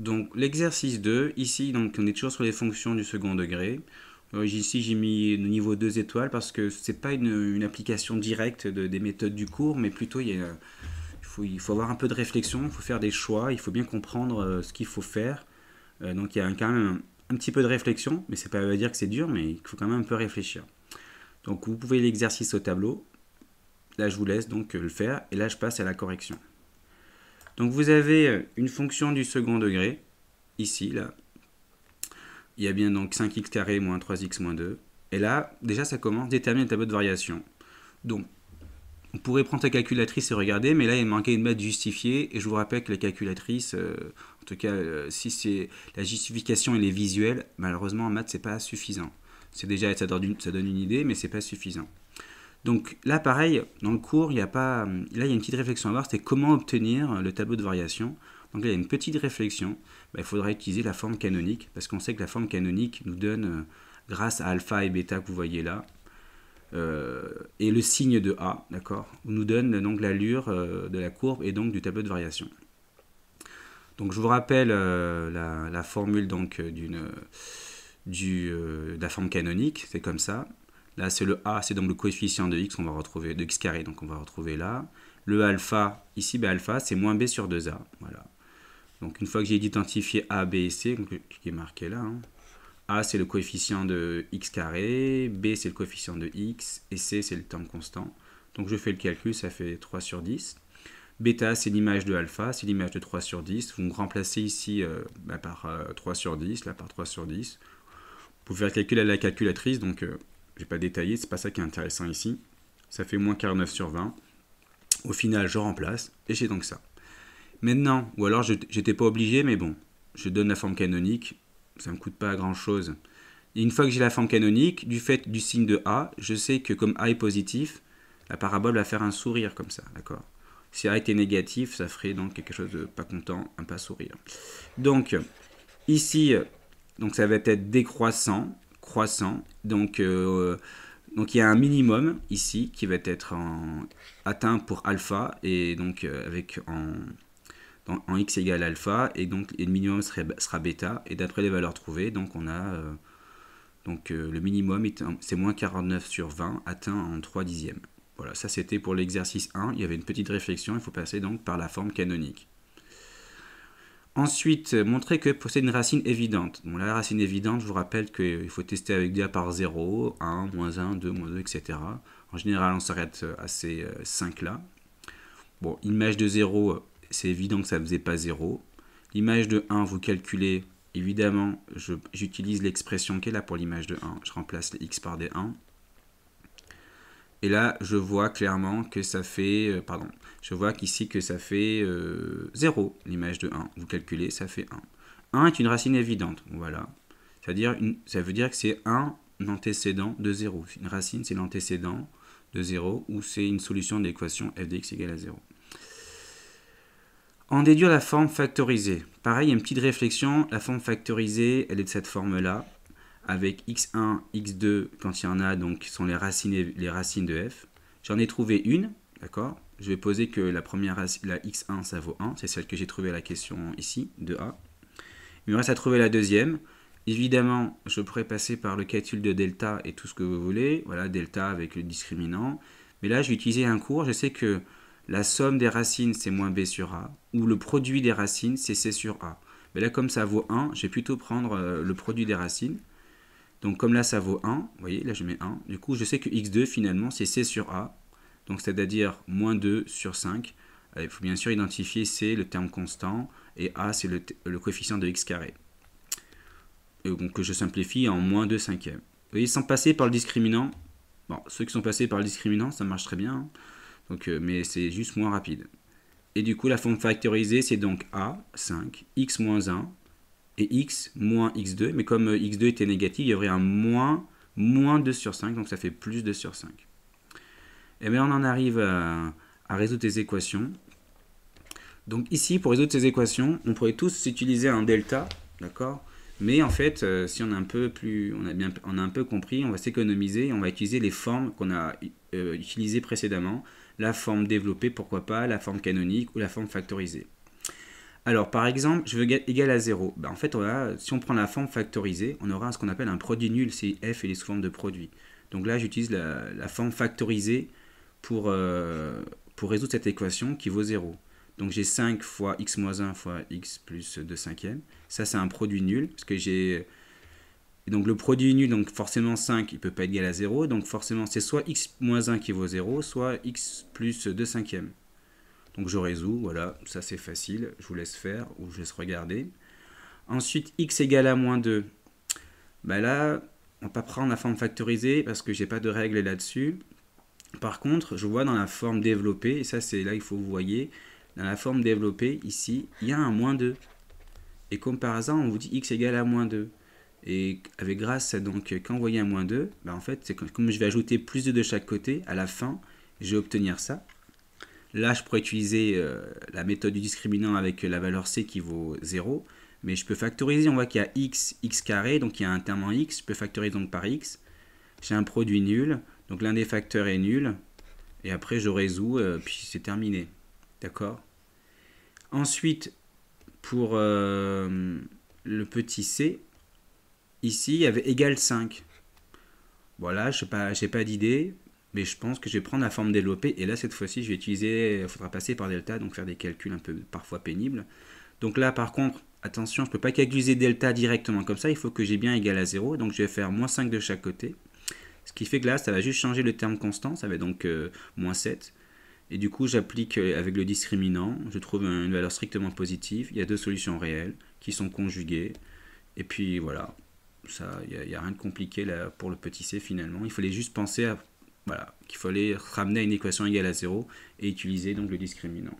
Donc l'exercice 2, ici donc, on est toujours sur les fonctions du second degré. Ici j'ai mis le niveau 2 étoiles parce que c'est pas une application directe des méthodes du cours, mais plutôt il faut avoir un peu de réflexion, il faut faire des choix, il faut bien comprendre ce qu'il faut faire. Donc il y a quand même un petit peu de réflexion, mais c'est pas à dire que c'est dur, mais il faut quand même un peu réfléchir. Donc vous pouvez l'exercice au tableau. Là je vous laisse donc le faire et là je passe à la correction. Donc vous avez une fonction du second degré, ici, là. Il y a bien donc 5x carré moins 3x moins 2. Et là, déjà ça commence, déterminer le tableau de variation. Donc on pourrait prendre ta calculatrice et regarder, mais là il manquait une maths justifiée, et je vous rappelle que la calculatrice, en tout cas si c'est la justification elle est visuelle, malheureusement en maths c'est pas suffisant. C'est déjà ça donne une idée, mais c'est pas suffisant. Donc là pareil, dans le cours, il y a pas, là il y a une petite réflexion à voir, c'est comment obtenir le tableau de variation. Donc là il y a une petite réflexion, il faudra utiliser la forme canonique, parce qu'on sait que la forme canonique nous donne, grâce à alpha et bêta que vous voyez là, et le signe de A, d'accord, nous donne donc l'allure de la courbe et donc du tableau de variation. Donc je vous rappelle la formule donc de la forme canonique, c'est comme ça. Là c'est le A, c'est donc le coefficient de x, on va retrouver de x carré, donc on va retrouver là. Le alpha, ici alpha c'est moins b sur 2a, voilà. Donc une fois que j'ai identifié A, B et C, qui est marqué là, hein, A c'est le coefficient de x carré, B c'est le coefficient de x, et C c'est le temps constant. Donc je fais le calcul, ça fait 3 sur 10. Bêta c'est l'image de alpha, c'est l'image de 3 sur 10. Vous me remplacez ici par 3 sur 10, là par 3 sur 10. Vous pouvez faire le calcul à la calculatrice, donc je ne vais pas détailler, c'est pas ça qui est intéressant ici. Ça fait moins 49 sur 20. Au final je remplace, et j'ai donc ça. Maintenant, ou alors je n'étais pas obligé, mais bon, je donne la forme canonique, ça ne me coûte pas grand chose. Et une fois que j'ai la forme canonique, du fait du signe de A, je sais que comme A est positif, la parabole va faire un sourire comme ça, d'accord. Si A était négatif, ça ferait donc quelque chose de pas content, un pas sourire. Donc, ici, donc ça va être décroissant, croissant, donc il y a un minimum ici qui va être atteint pour alpha, et donc avec en x égale alpha, et donc le minimum sera bêta, et d'après les valeurs trouvées, donc on a le minimum c'est moins 49 sur 20 atteint en 3 dixièmes. Voilà, ça c'était pour l'exercice 1, il y avait une petite réflexion, il faut passer donc par la forme canonique. Ensuite, montrer que possède une racine évidente. Bon, la racine évidente, je vous rappelle qu'il faut tester avec dia par 0, 1, moins 1, 2, moins 2, etc. En général, on s'arrête à ces 5 là. Bon, image de 0, c'est évident que ça ne faisait pas 0. L'image de 1, vous calculez, évidemment, j'utilise l'expression qui est là pour l'image de 1. Je remplace les x par des 1. Et là, je vois clairement que ça fait, je vois qu'ici que ça fait 0, l'image de 1. Vous calculez, ça fait 1. 1 est une racine évidente, voilà. C'est-à-dire, ça veut dire que c'est un antécédent de 0. Une racine, c'est l'antécédent de 0, ou c'est une solution de l'équation f de x égale à 0. En déduire la forme factorisée. Pareil, il y a une petite réflexion. La forme factorisée, elle est de cette forme-là, avec x1, x2, quand il y en a, donc sont les racines de f. J'en ai trouvé une, d'accord. Je vais poser que la première racine, la x1, ça vaut 1. C'est celle que j'ai trouvée à la question ici, de a. Il me reste à trouver la deuxième. Évidemment, je pourrais passer par le calcul de delta et tout ce que vous voulez. Voilà, delta avec le discriminant. Mais là, je vais utiliser un cours. Je sais que la somme des racines, c'est moins b sur a. Ou le produit des racines, c'est c sur a. Mais là, comme ça vaut 1, je vais plutôt prendre le produit des racines. Donc comme là, ça vaut 1. Vous voyez, là, je mets 1. Du coup, je sais que x2, finalement, c'est c sur a. Donc c'est-à-dire moins 2 sur 5. Il faut bien sûr identifier c, le terme constant, et a, c'est le coefficient de x carré. Et donc que je simplifie en moins 2 cinquièmes. Vous voyez, sans passer par le discriminant. Bon, ceux qui sont passés par le discriminant, ça marche très bien. Donc, mais c'est juste moins rapide. Et du coup, la forme factorisée, c'est donc a, 5, x moins 1, et x moins x2. Mais comme x2 était négatif, il y aurait un moins 2 sur 5, donc ça fait plus 2 sur 5. Et bien on en arrive à résoudre des équations. Donc ici, pour résoudre ces équations, on pourrait tous utiliser un delta, d'accord. Mais en fait, si on a un peu compris, on va s'économiser et on va utiliser les formes qu'on a utilisées précédemment. La forme développée, pourquoi pas, la forme canonique ou la forme factorisée. Alors, par exemple, je veux égal à 0. Ben, en fait, si on prend la forme factorisée, on aura ce qu'on appelle un produit nul si f est sous forme de produit. Donc là, j'utilise la forme factorisée pour résoudre cette équation qui vaut 0. Donc j'ai 5 fois x moins 1 fois x plus 2 cinquièmes. Ça, c'est un produit nul, parce que j'ai... Donc le produit nul, donc forcément 5, il ne peut pas être égal à 0. Donc forcément, c'est soit x moins 1 qui vaut 0, soit x plus 2 cinquièmes. Donc je résous, voilà, ça c'est facile, je vous laisse faire ou je laisse regarder. Ensuite, x égale à moins 2. Ben là, on ne va pas prendre la forme factorisée parce que j'ai pas de règle là-dessus. Par contre, je vois dans la forme développée, et ça c'est là il faut que vous voyez, dans la forme développée, ici, il y a un moins 2. Et comme par hasard, on vous dit x égale à moins 2. Et avec grâce, donc quand vous voyez un moins 2, ben en fait, c'est comme je vais ajouter plus de chaque côté, à la fin, je vais obtenir ça. Là, je pourrais utiliser la méthode du discriminant avec la valeur c qui vaut 0. Mais je peux factoriser, on voit qu'il y a x carré, donc il y a un terme en x. Je peux factoriser donc par x. J'ai un produit nul, donc l'un des facteurs est nul. Et après, je résous, puis c'est terminé. D'accord? Ensuite, pour le petit c, ici, il y avait égal 5. Voilà, je n'ai pas d'idée. Mais je pense que je vais prendre la forme développée. Et là, cette fois-ci, je vais utiliser, il faudra passer par delta, donc faire des calculs un peu parfois pénibles. Donc là, par contre, attention, je ne peux pas calculer delta directement comme ça. Il faut que j'ai bien égal à 0. Donc je vais faire moins 5 de chaque côté. Ce qui fait que là, ça va juste changer le terme constant. Ça va être donc moins 7. Et du coup, j'applique avec le discriminant. Je trouve une valeur strictement positive. Il y a deux solutions réelles qui sont conjuguées. Et puis voilà. Il n'y a rien de compliqué là pour le petit c finalement. Il fallait juste penser à... Voilà, qu'il fallait ramener à une équation égale à 0 et utiliser donc le discriminant.